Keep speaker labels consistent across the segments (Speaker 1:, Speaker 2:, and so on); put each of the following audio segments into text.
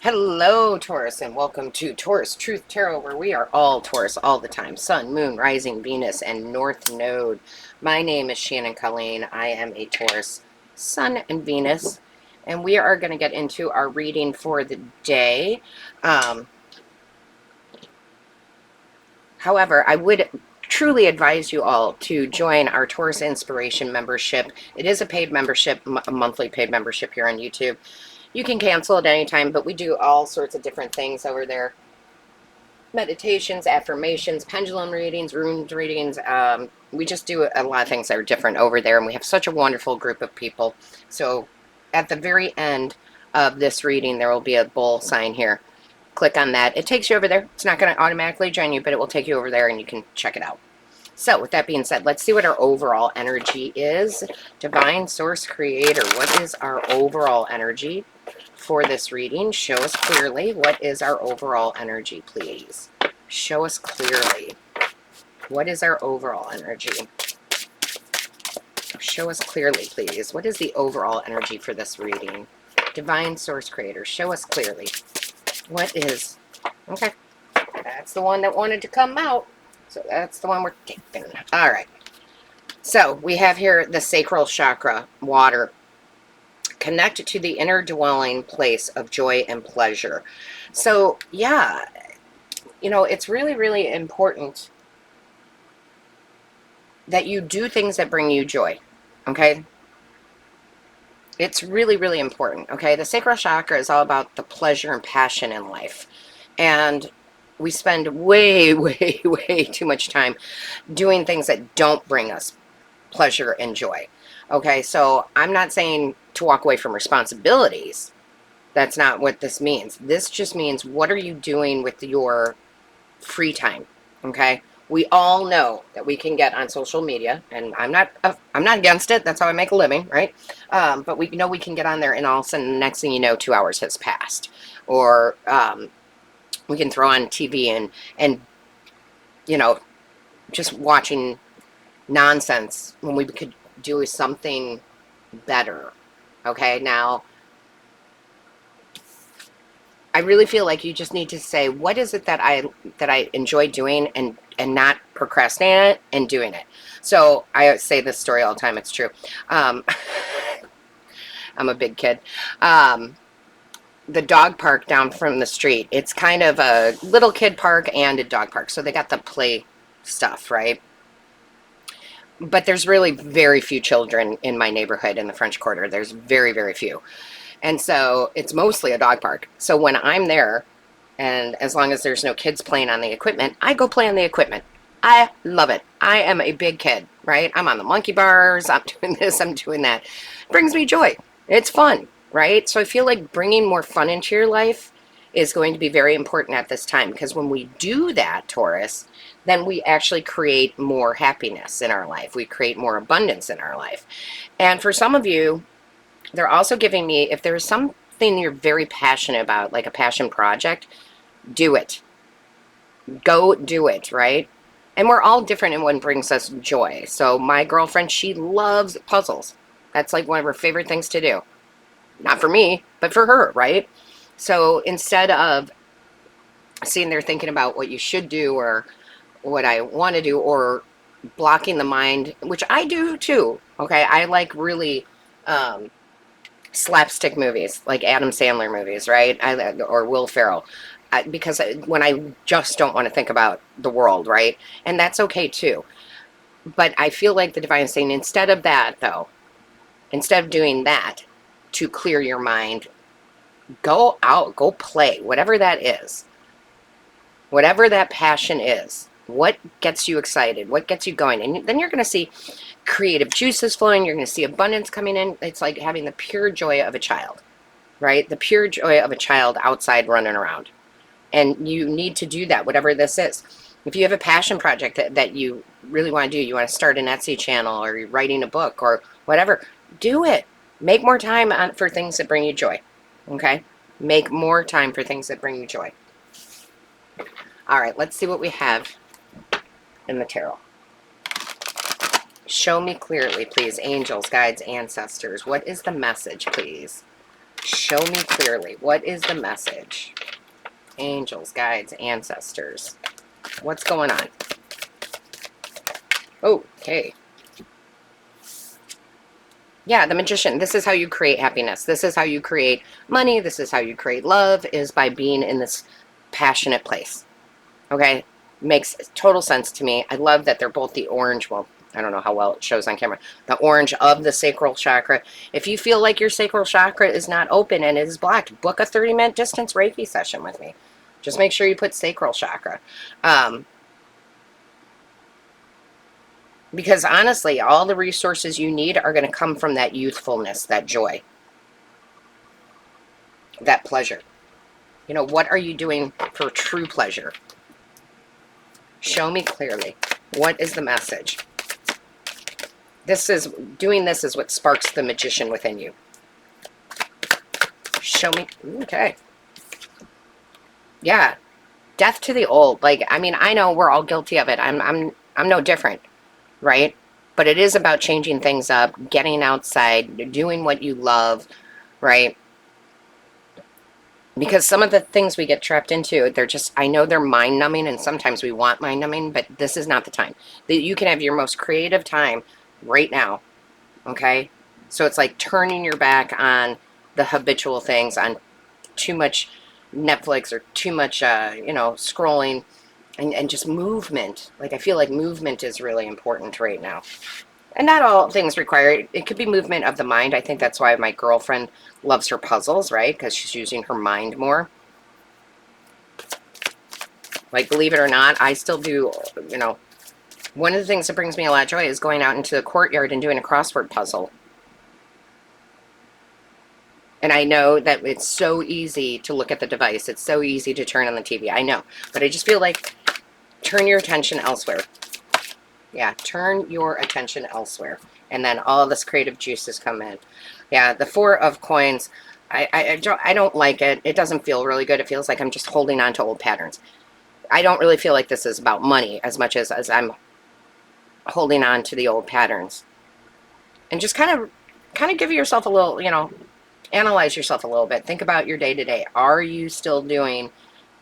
Speaker 1: Hello, Taurus, and welcome to Taurus Truth Tarot, where we are all Taurus all the time. Sun, Moon, Rising, Venus, and North Node. My name is Shannon Colleen. I am a Taurus Sun and Venus, and we are going to get into our reading for the day. However, I would truly advise you all to join our Taurus Inspiration membership. It is a paid membership, a monthly paid membership here on YouTube. You can cancel at any time, but we do all sorts of different things over there. Meditations, affirmations, pendulum readings, rune readings. We just do a lot of things that are different over there, and we have such a wonderful group of people. So at the very end of this reading, there will be a bowl sign here. Click on that. It takes you over there. It's not going to automatically join you, but it will take you over there, and you can check it out. So with that being said, let's see what our overall energy is. Divine Source Creator, what is our overall energy for this reading? Show us clearly. What is our overall energy, please? Show us clearly. What is our overall energy? Show us clearly, please. What is the overall energy for this reading? Divine Source Creator, show us clearly. What is... Okay. That's the one that wanted to come out. So that's the one we're taking. All right. So we have here the sacral chakra, water. Connect to the inner dwelling place of joy and pleasure. So, yeah, it's really, really important that you do things that bring you joy, okay? It's really, really important, okay? The sacral chakra is all about the pleasure and passion in life. And we spend way, way, way too much time doing things that don't bring us pleasure and joy. Okay, so I'm not saying to walk away from responsibilities. That's not what this means. This just means, what are you doing with your free time? Okay, we all know that we can get on social media, and I'm not against it. That's how I make a living, right? But we know we can get on there, and all of a sudden, the next thing you know, 2 hours has passed, or we can throw on TV and just watching nonsense when we could do something better. Okay, now I really feel like you just need to say, what is it that I enjoy doing, and not procrastinating it and doing it. So I say this story all the time. It's true. I'm a big kid. The dog park down from the street, it's kind of a little kid park and a dog park. So they got the play stuff, right? But there's really very few children in my neighborhood in the French Quarter. There's very, very few. And so it's mostly a dog park. So when I'm there, and as long as there's no kids playing on the equipment, I go play on the equipment. I love it. I am a big kid, right? I'm on the monkey bars. I'm doing this. I'm doing that. It brings me joy. It's fun, right? So I feel like bringing more fun into your life is going to be very important at this time, because when we do that, Taurus, then we actually create more happiness in our life. We create more abundance in our life. And for some of you, they're also giving me, if there's something you're very passionate about, like a passion project, do it. Go do it, right? And we're all different in what brings us joy. So my girlfriend, she loves puzzles. That's like one of her favorite things to do. Not for me, but for her, right? So instead of sitting there thinking about what you should do or what I want to do, or blocking the mind, which I do too, okay? I like really slapstick movies, like Adam Sandler movies, right? Or Will Ferrell. Because when I just don't want to think about the world, right? And that's okay too. But I feel like the divine is saying, instead of that, though, instead of doing that to clear your mind, go out, go play, whatever that is, whatever that passion is. What gets you excited? What gets you going? And then you're going to see creative juices flowing. You're going to see abundance coming in. It's like having the pure joy of a child, right? The pure joy of a child outside running around. And you need to do that, whatever this is. If you have a passion project that you really want to do, you want to start an Etsy channel, or you're writing a book or whatever, do it. Make more time for things that bring you joy, okay? Make more time for things that bring you joy. All right, let's see what we have in the tarot. Show me clearly, please, angels, guides, ancestors. What is the message, please? Show me clearly. What is the message? Angels, guides, ancestors. What's going on? Okay. Yeah, the Magician. This is how you create happiness. This is how you create money. This is how you create love, is by being in this passionate place. Okay? Makes total sense to me. I love that they're both the orange. Well, I don't know how well it shows on camera. The orange of the sacral chakra. If you feel like your sacral chakra is not open and it is blocked, book a 30-minute distance Reiki session with me. Just make sure you put sacral chakra. Because honestly, all the resources you need are going to come from that youthfulness, that joy, that pleasure. You know, what are you doing for true pleasure? Show me clearly. What is the message? Doing this is what sparks the magician within you. Show me. Okay. Yeah. Death to the old. Like, I mean, I know we're all guilty of it. I'm no different, right? But it is about changing things up, getting outside, doing what you love, right? Because some of the things we get trapped into, they're just, I know they're mind-numbing, and sometimes we want mind-numbing, but this is not the time. You can have your most creative time right now, okay? So it's like turning your back on the habitual things, on too much Netflix or too much, you know, scrolling, and just movement. Like, I feel like movement is really important right now. And not all things require, it could be movement of the mind. I think that's why my girlfriend loves her puzzles, right? Because she's using her mind more. Like, believe it or not, I still do, you know, one of the things that brings me a lot of joy is going out into the courtyard and doing a crossword puzzle. And I know that it's so easy to look at the device. It's so easy to turn on the TV. I know. But I just feel like turn your attention elsewhere. Yeah, turn your attention elsewhere. And then all this creative juices come in. Yeah, the Four of Coins, I don't like it. It doesn't feel really good. It feels like I'm just holding on to old patterns. I don't really feel like this is about money as much as I'm holding on to the old patterns. And just kind of give yourself a little, you know, analyze yourself a little bit. Think about your day-to-day. Are you still doing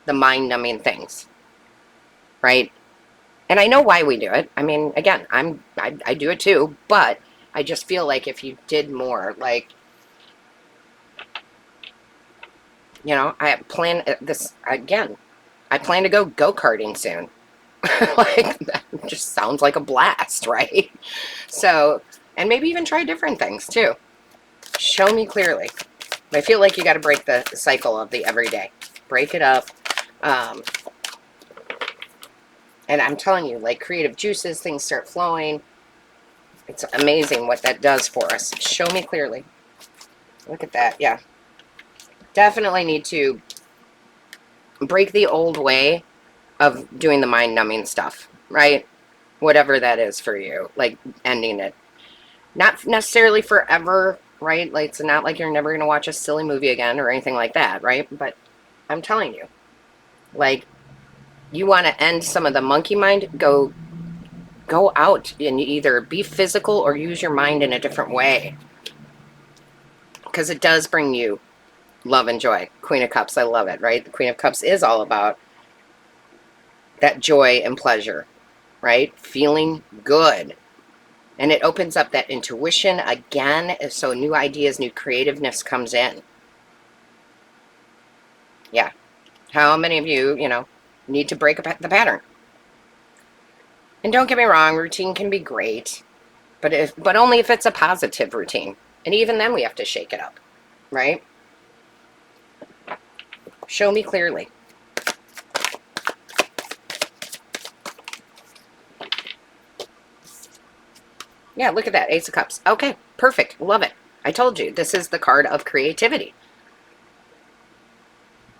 Speaker 1: the mind-numbing things? Right? And I know why we do it. I mean, again, I do it too, but I just feel like if you did more, like, you know, I plan this again. I plan to go go-karting soon. Like, that just sounds like a blast, right? So, and maybe even try different things too. Show me clearly. I feel like you got to break the cycle of the everyday. Break it up. And I'm telling you, like, creative juices, things start flowing. It's amazing what that does for us. Show me clearly. Look at that. Yeah. Definitely need to break the old way of doing the mind-numbing stuff, right? Whatever that is for you. Like, ending it. Not necessarily forever, right? Like, it's not like you're never going to watch a silly movie again or anything like that, right? But I'm telling you, like, you want to end some of the monkey mind, go out and either be physical or use your mind in a different way. Because it does bring you love and joy. Queen of Cups, I love it, right? The Queen of Cups is all about that joy and pleasure, right? Feeling good. And it opens up that intuition again, so new ideas, new creativeness comes in. Yeah. How many of you, you know, need to break the pattern? And don't get me wrong, routine can be great, but only if it's a positive routine. And even then we have to shake it up, right? Show me clearly. Yeah, look at that, Ace of Cups. Okay, perfect, love it. I told you, this is the card of creativity.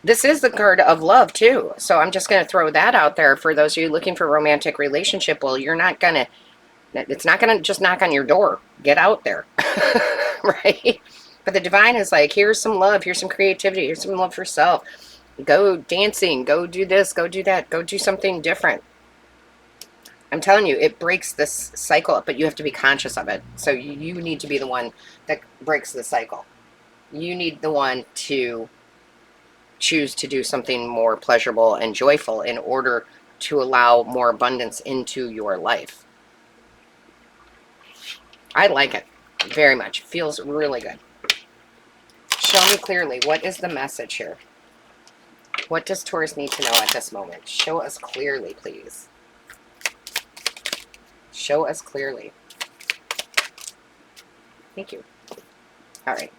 Speaker 1: This is the card of love, too. So I'm just going to throw that out there for those of you looking for a romantic relationship. Well, you're not going to, it's not going to just knock on your door. Get out there, right? But the divine is like, here's some love, here's some creativity, here's some love for self. Go dancing, go do this, go do that, go do something different. I'm telling you, it breaks this cycle up, but you have to be conscious of it. So you need to be the one that breaks the cycle. You need the one to choose to do something more pleasurable and joyful in order to allow more abundance into your life. I like it very much. Feels really good. Show me clearly, what is the message here? What does Taurus need to know at this moment? Show us clearly, please. Show us clearly. Thank you. All right.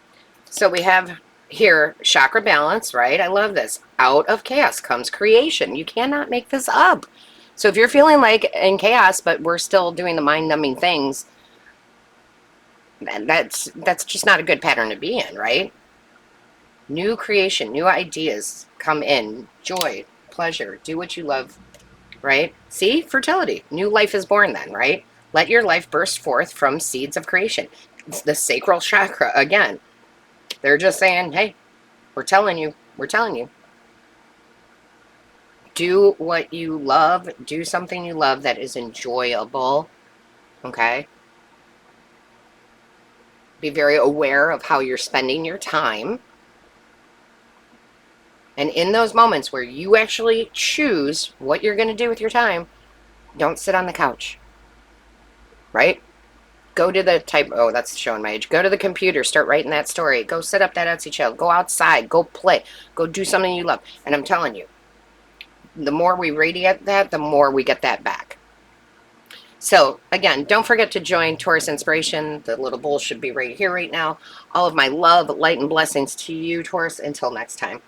Speaker 1: So we have here chakra balance, right? I love this. Out of chaos comes creation. You cannot make this up. So if you're feeling like in chaos, but we're still doing the mind-numbing things, that's just not a good pattern to be in, right? New creation, new ideas come in. Joy, pleasure, do what you love, right? See? Fertility. New life is born then, right? Let your life burst forth from seeds of creation. It's the sacral chakra again. They're just saying, hey, we're telling you. Do what you love. Do something you love that is enjoyable. Okay? Be very aware of how you're spending your time. And in those moments where you actually choose what you're going to do with your time, don't sit on the couch. Right? Go to the type, oh, that's showing my age. Go to the computer, start writing that story. Go set up that Etsy shop. Go outside, go play. Go do something you love. And I'm telling you, the more we radiate that, the more we get that back. So again, don't forget to join Taurus Inspiration. The little bowl should be right here right now. All of my love, light, and blessings to you, Taurus. Until next time.